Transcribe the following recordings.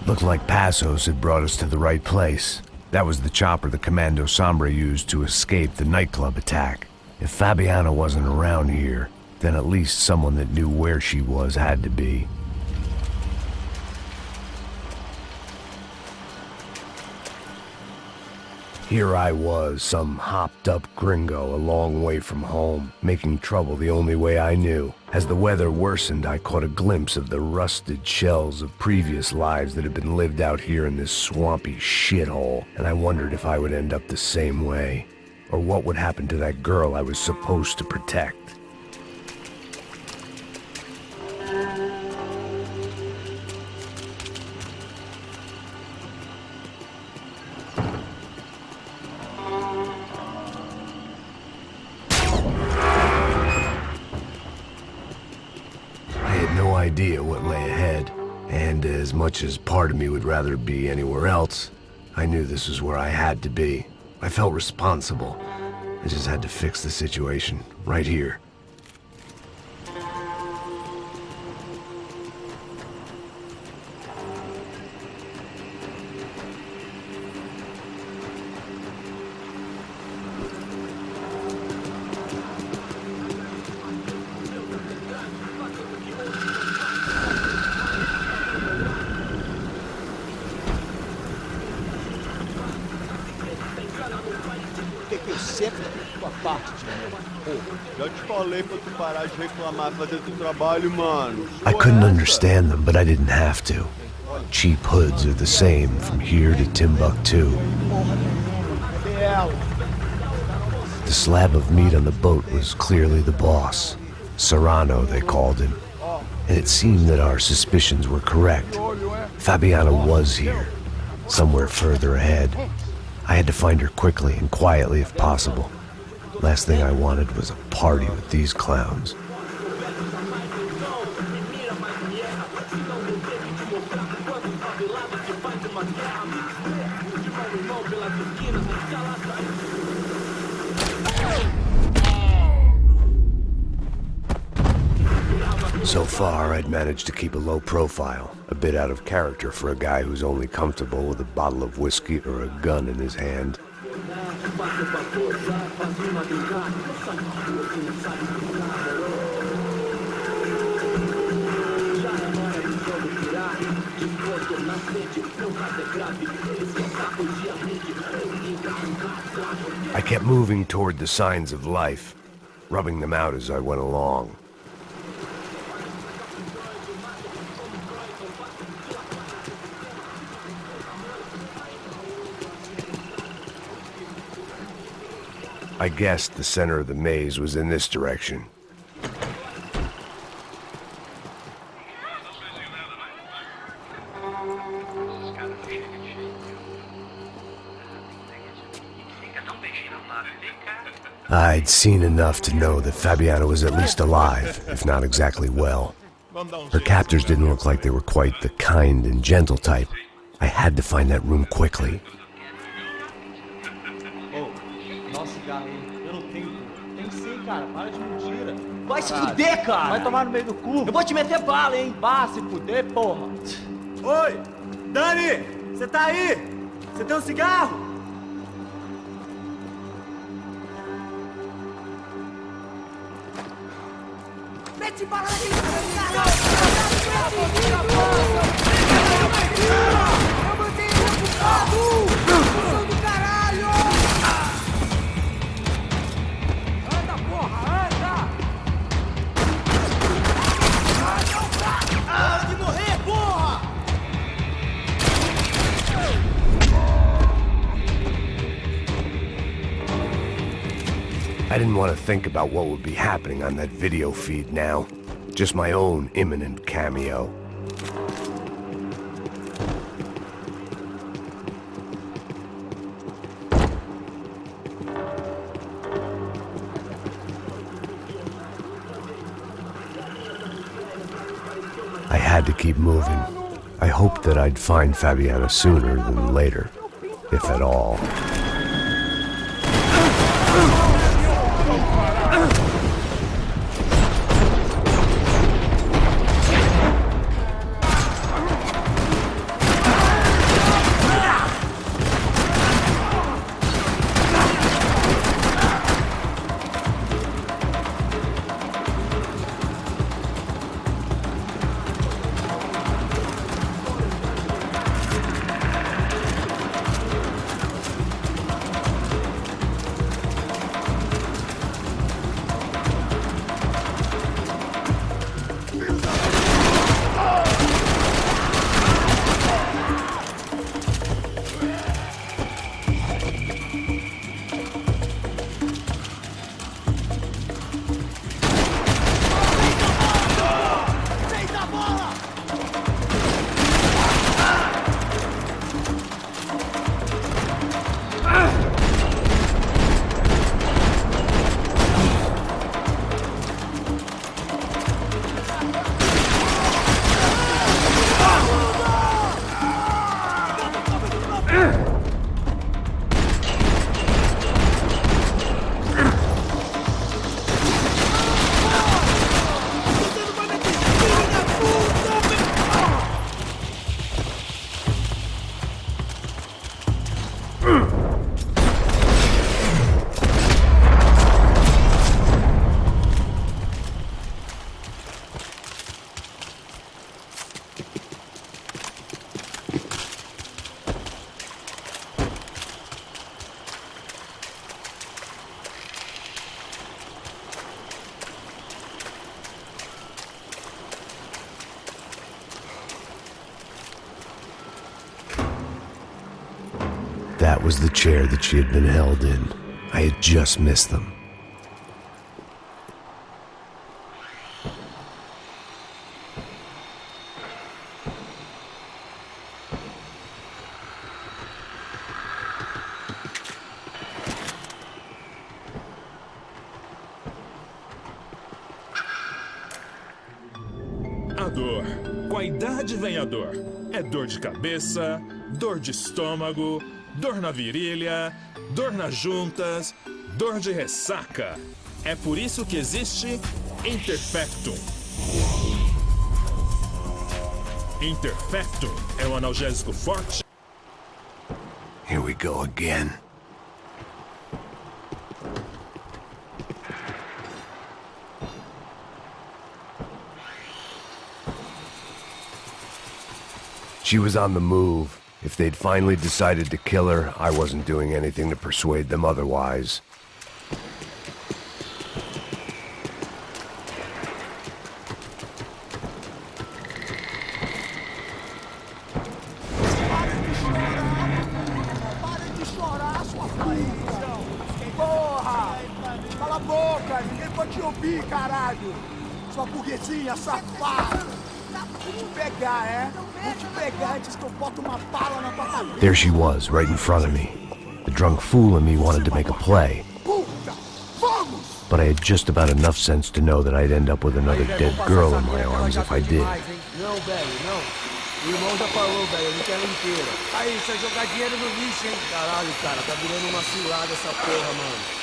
Looked like Passos had brought us to the right place. That was the chopper the Commando Sombra used to escape the nightclub attack. If Fabiana wasn't around here, then at least someone that knew where she was had to be. Here I was, some hopped-up gringo a long way from home, making trouble the only way I knew. As the weather worsened, I caught a glimpse of the rusted shells of previous lives that had been lived out here in this swampy shithole, and I wondered if I would end up the same way, or what would happen to that girl I was supposed to protect. Idea what lay ahead, and as much as part of me would rather be anywhere else, I knew this was where I had to be. I felt responsible. I just had to fix the situation, right here. I couldn't understand them, but I didn't have to. Cheap hoods are the same from here to Timbuktu. The slab of meat on the boat was clearly the boss. Serrano, they called him. And it seemed that our suspicions were correct. Fabiana was here, somewhere further ahead. I had to find her quickly and quietly if possible. Last thing I wanted was a party with these clowns. So far, I'd managed to keep a low profile, a bit out of character for a guy who's only comfortable with a bottle of whiskey or a gun in his hand. I kept moving toward the signs of life, rubbing them out as I went along. I guessed the center of the maze was in this direction. I'd seen enough to know that Fabiana was at least alive, if not exactly well. Her captors didn't look like they were quite the kind and gentle type. I had to find that room quickly. Vai se fuder, cara! Vai tomar no meio do cu! Eu vou te meter bala, hein? Vá se fuder, porra! Oi! Dani! Você tá aí? Você tem um cigarro? Mete bala naquele cara! Eu botei ele ocupado! São do caralho! Anda, porra! Anda! Para de morrer, porra! I didn't want to think about what would be happening on that video feed now. Just my own imminent cameo. I had to keep moving. I hoped that I'd find Fabiana sooner than later, if at all. that was the chair that she had been held in. I had just missed them. A dor. Com a idade vem a dor. É dor de cabeça, dor de estômago, dor na virilha, dor nas juntas, dor de ressaca. É por isso que existe Interfectum. Interfectum é um analgésico forte. Here we go again. She was on the move. If they'd finally decided to kill her, I wasn't doing anything to persuade them otherwise. Para de chorar, sua filha! Porra! Cala a boca! Ninguém pode te ouvir, caralho! Sua burguesinha safada! Vou te pegar, é? Vou te pegar antes que eu boto uma bala na tua cabeça! There she was, right in front of me. The drunk fool in me wanted to make a play. Puta! Vamos! But I had just about enough sense to know that I'd end up with another dead girl in my arms if I did. Não, velho, não. O irmão já falou, velho, eu não quero inteira. Aí, isso é jogar dinheiro no lixo, hein? Caralho, cara, tá virando uma cilada essa porra, mano.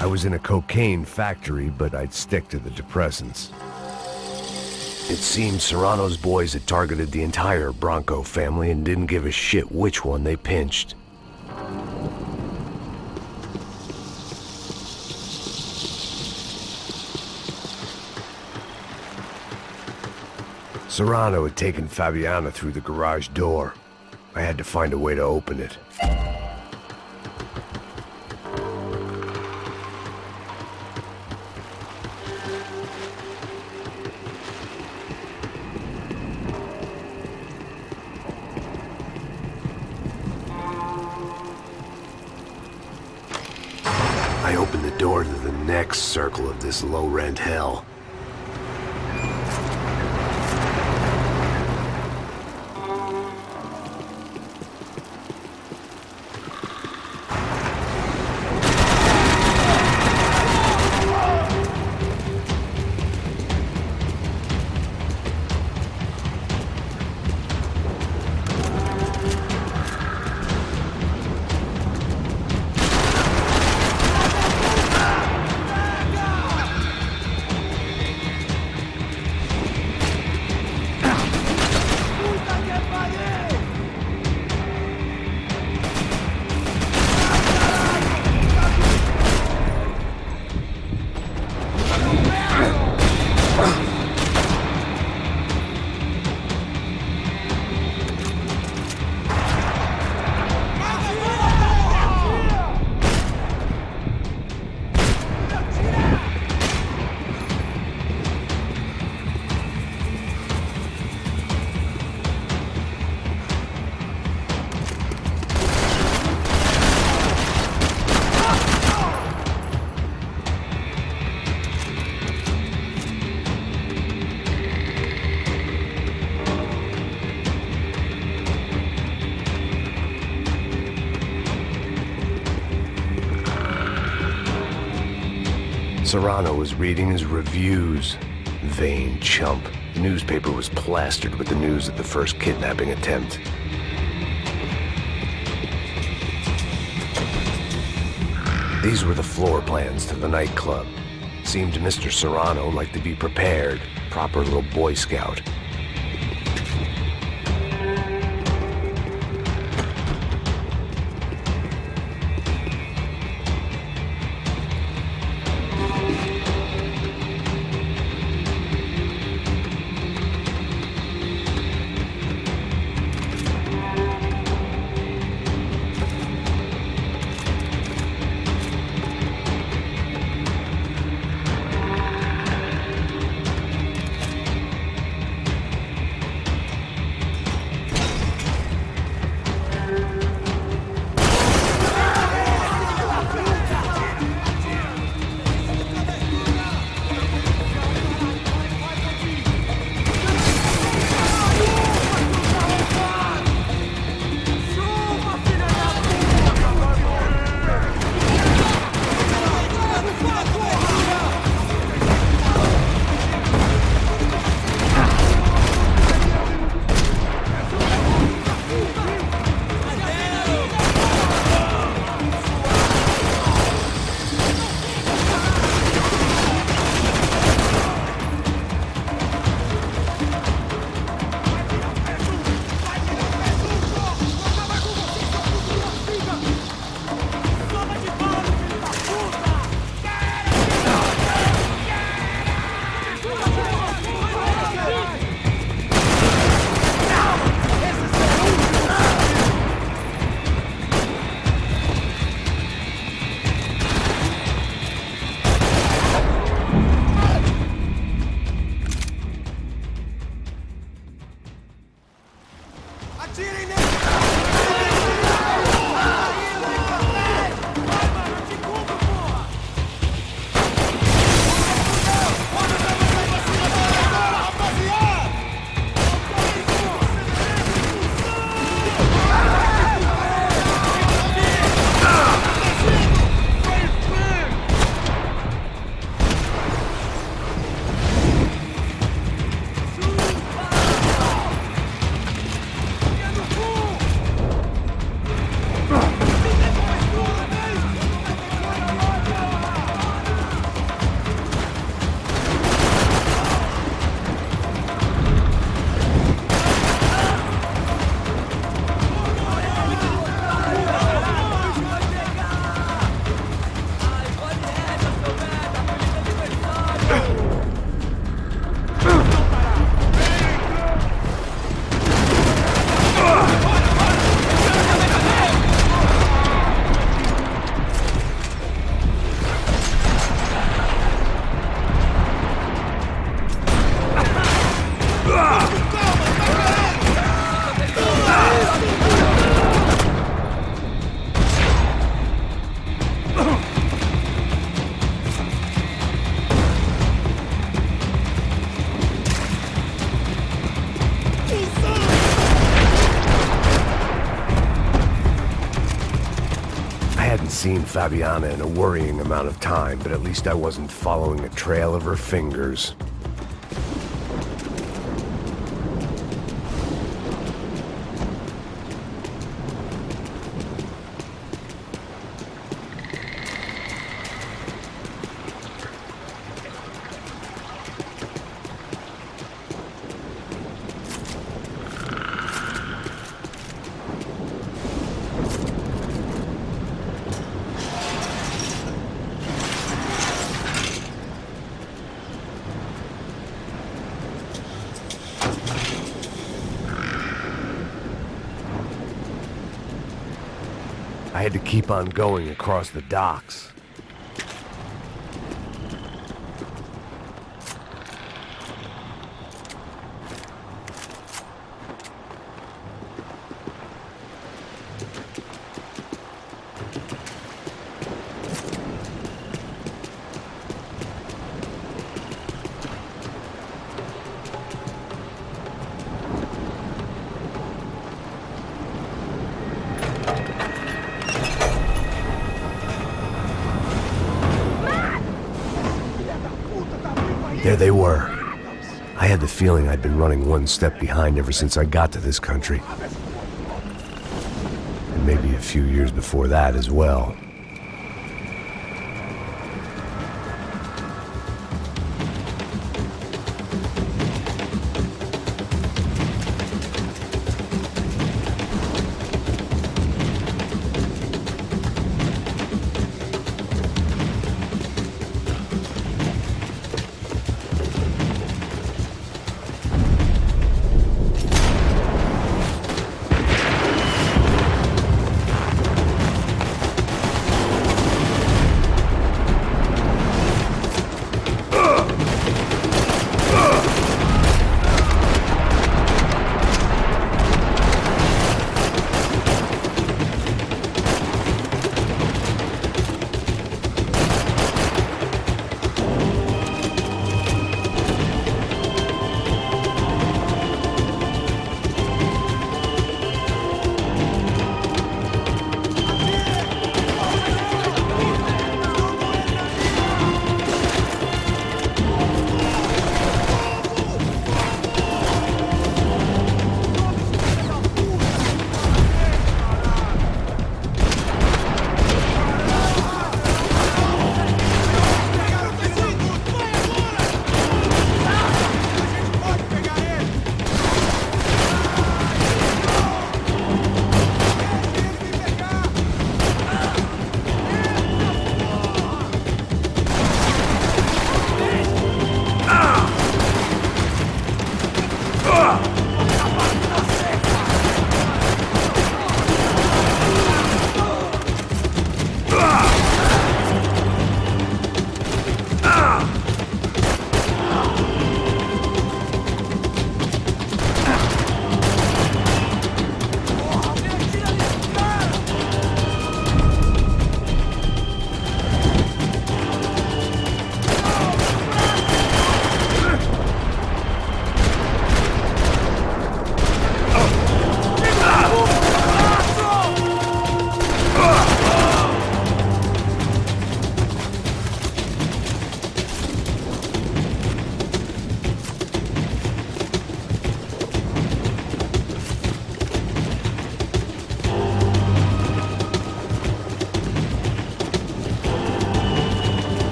I was in a cocaine factory, but I'd stick to the depressants. It seemed Serrano's boys had targeted the entire Branco family and didn't give a shit which one they pinched. Serrano had taken Fabiana through the garage door. I had to find a way to open it. I opened the door to the next circle of this low-rent hell. Serrano was reading his reviews. Vain chump. The newspaper was plastered with the news of the first kidnapping attempt. These were the floor plans to the nightclub. Seemed to Mr. Serrano like to be prepared. Proper little Boy Scout. Seen Fabiana in a worrying amount of time, but at least I wasn't following a trail of her fingers. I had to keep on going across the docks. There they were. I had the feeling I'd been running one step behind ever since I got to this country. And maybe a few years before that as well.